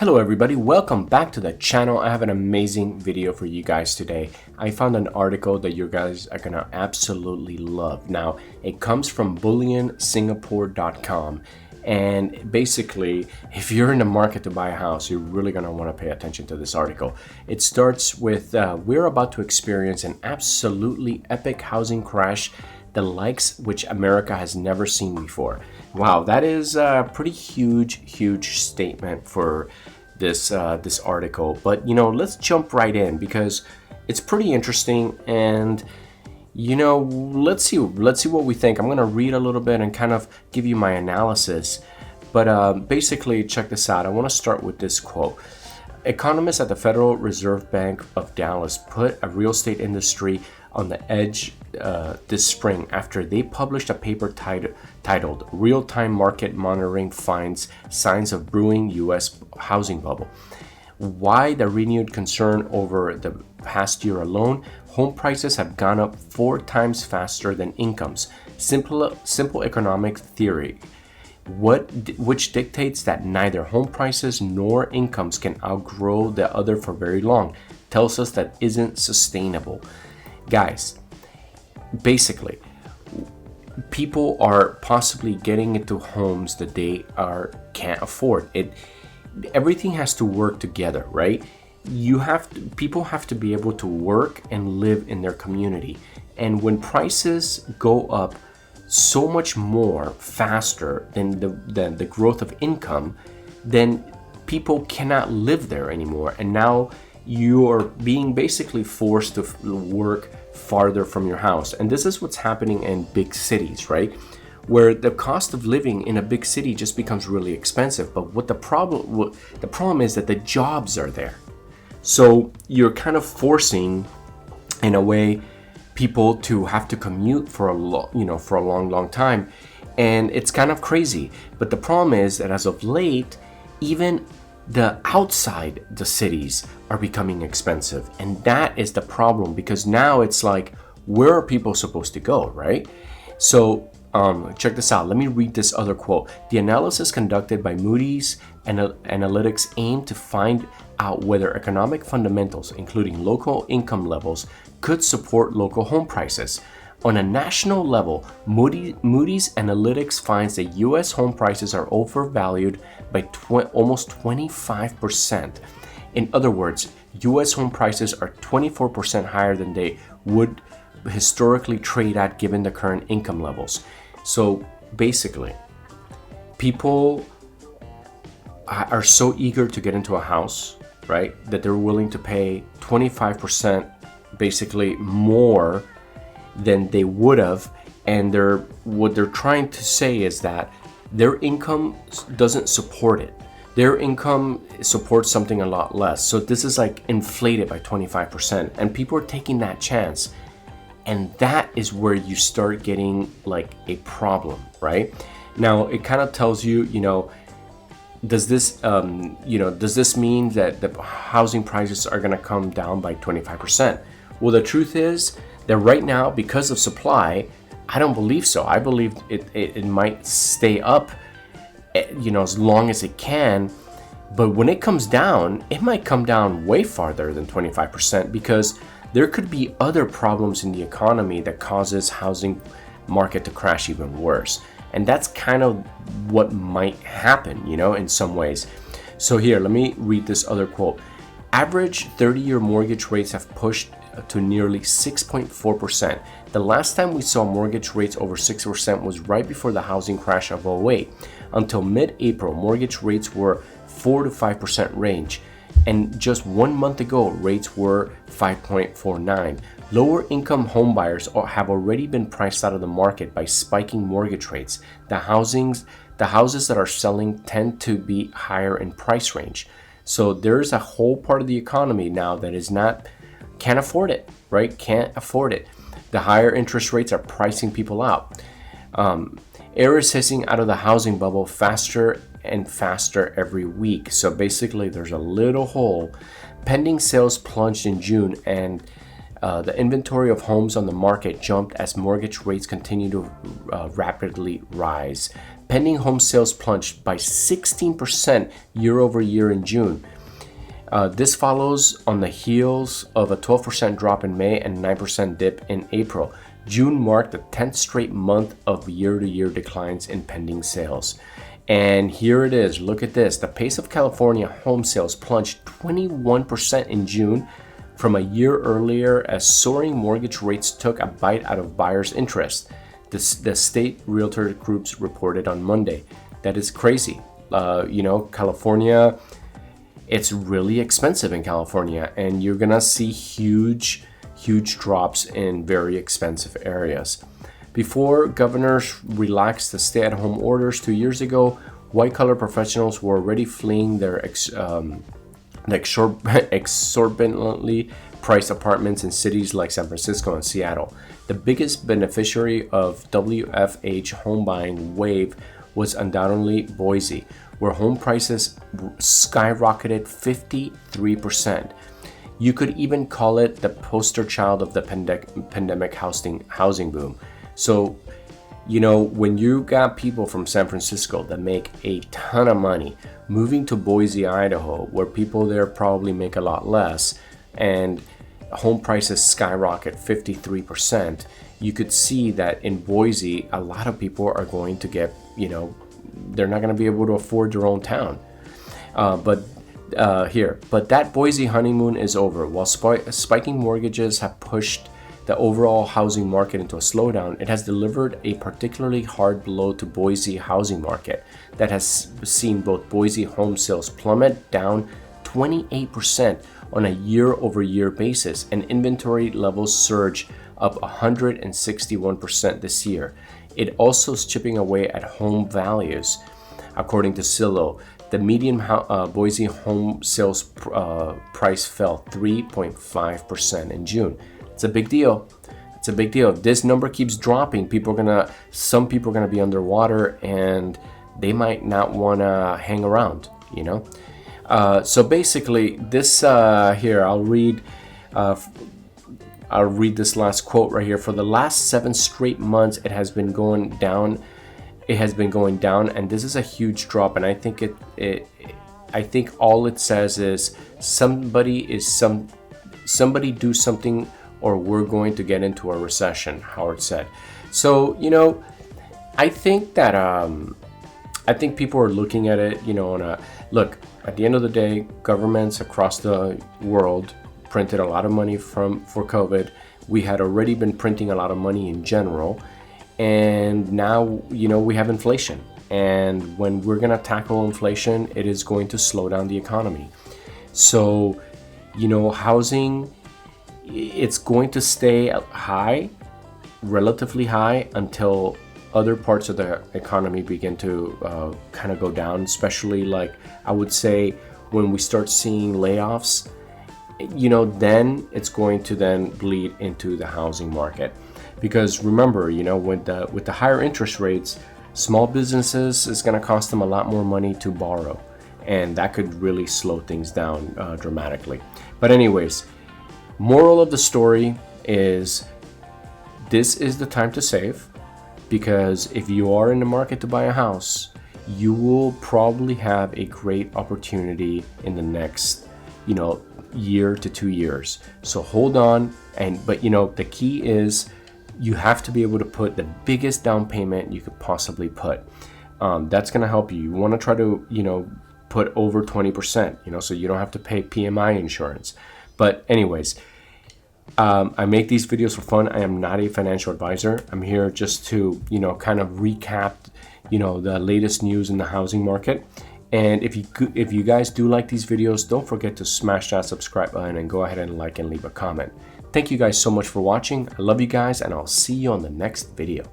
Hello everybody, welcome back to the channel. I have an amazing video for you guys today. I found an article that you guys are gonna absolutely love. Now, it comes from bullionsingapore.com, and basically, if you're in the market to buy a house, you're really gonna wanna pay attention to this article. It starts with, we're about to experience an absolutely epic housing crash, the likes which America has never seen before. Wow, that is a pretty huge statement for this article. But let's jump right in because it's pretty interesting, and let's see what we think. I'm gonna read a little bit and kind of give you my analysis. But basically, check this out. I want to start with this quote. Economists at the Federal Reserve Bank of Dallas put a real estate industry on the edge this spring after they published a paper titled Real-Time Market Monitoring Finds Signs of Brewing U.S. Housing Bubble. Why the renewed concern? Over the past year alone, home prices have gone up 4 times faster than incomes. Simple economic theory, which dictates that neither home prices nor incomes can outgrow the other for very long, tells us that isn't sustainable. Guys, basically, people are possibly getting into homes that they can't afford. Everything has to work together, right? People have to be able to work and live in their community. And when prices go up so much more faster than the growth of income, then people cannot live there anymore. And now you're being basically forced to work farther from your house. And this is what's happening in big cities, right? Where the cost of living in a big city just becomes really expensive. But the problem is that the jobs are there. So you're kind of forcing, in a way, people to have to commute for a long time. And it's kind of crazy. But the problem is that as of late, even the outside the cities are becoming expensive, and that is the problem, because now it's like, where are people supposed to go, right? So check this out. Let me read this other quote. The analysis conducted by Moody's Analytics aimed to find out whether economic fundamentals, including local income levels, could support local home prices. On a national level, Moody's Analytics finds that U.S. home prices are overvalued by almost 25%. In other words, U.S. home prices are 24% higher than they would historically trade at given the current income levels. So basically, people are so eager to get into a house, right, that they're willing to pay 25% basically more than they would have. And what they're trying to say is that their income doesn't support it. Their income supports something a lot less. So this is like inflated by 25%, and people are taking that chance. And that is where you start getting like a problem, right? Now, it kind of tells you, does this mean that the housing prices are going to come down by 25%? Well, the truth is that right now, because of supply, I don't believe so. I believe it might stay up, as long as it can. But when it comes down, it might come down way farther than 25%, because there could be other problems in the economy that causes housing market to crash even worse. And that's kind of what might happen, in some ways. So here, let me read this other quote. Average 30-year mortgage rates have pushed to nearly 6.4%. The last time we saw mortgage rates over 6% was right before the housing crash of 2008. Until mid-April, mortgage rates were 4 to 5% range. And just 1 month ago, rates were 5.49. Lower income homebuyers have already been priced out of the market by spiking mortgage rates. The houses that are selling tend to be higher in price range. So there's a whole part of the economy now that can't afford it, right? Can't afford it. The higher interest rates are pricing people out. Air is hissing out of the housing bubble faster and faster every week. So basically, there's a little hole. Pending sales plunged in June, and the inventory of homes on the market jumped as mortgage rates continue to rapidly rise. Pending home sales plunged by 16% year over year in June. This follows on the heels of a 12% drop in May and 9% dip in April. June marked the 10th straight month of year-to-year declines in pending sales. And here it is. Look at this. The pace of California home sales plunged 21% in June from a year earlier as soaring mortgage rates took a bite out of buyers' interest. The state realtor groups reported on Monday. That is crazy. California, it's really expensive in California, and you're gonna see huge drops in very expensive areas. Before governors relaxed the stay-at-home orders 2 years ago, white-collar professionals were already fleeing their exorbitantly priced apartments in cities like San Francisco and Seattle. The biggest beneficiary of WFH home buying wave was undoubtedly Boise, where home prices skyrocketed 53%. You could even call it the poster child of the pandemic housing boom. So, when you got people from San Francisco that make a ton of money moving to Boise, Idaho, where people there probably make a lot less, and home prices skyrocket 53%, you could see that in Boise, a lot of people are going to get, they're not going to be able to afford their own town. But that Boise honeymoon is over. While spiking mortgages have pushed the overall housing market into a slowdown, it has delivered a particularly hard blow to Boise housing market that has seen both Boise home sales plummet down 28% on a year-over-year basis, and inventory levels surge up 161% this year. It also is chipping away at home values. According to Zillow, the median Boise home sales price fell 3.5% in June. It's a big deal. It's a big deal. If this number keeps dropping, some people are gonna be underwater, and they might not want to hang around. So basically, this here, I'll read this last quote right here. For the last 7 straight months, it has been going down. And this is a huge drop. And I think I think all it says is somebody do something, or we're going to get into a recession, Howard said. So, I think that I think people are looking at it, look, at the end of the day, governments across the world printed a lot of money for COVID. We had already been printing a lot of money in general, and now, we have inflation. And when we're going to tackle inflation, it is going to slow down the economy. So, housing, it's going to stay high, relatively high, until other parts of the economy begin to kind of go down, especially like I would say when we start seeing layoffs, then it's going to then bleed into the housing market. Because remember, with the higher interest rates, small businesses is going to cost them a lot more money to borrow, and that could really slow things down dramatically. But anyways, moral of the story is this is the time to save, because if you are in the market to buy a house, you will probably have a great opportunity in the next, year to 2 years. So hold on, but the key is you have to be able to put the biggest down payment you could possibly put. That's going to help you. You want to try to, put over 20%, so you don't have to pay PMI insurance. But anyways, I make these videos for fun. I am not a financial advisor. I'm here just to, kind of recap, the latest news in the housing market. And if you guys do like these videos, don't forget to smash that subscribe button and go ahead and like and leave a comment. Thank you guys so much for watching. I love you guys, and I'll see you on the next video.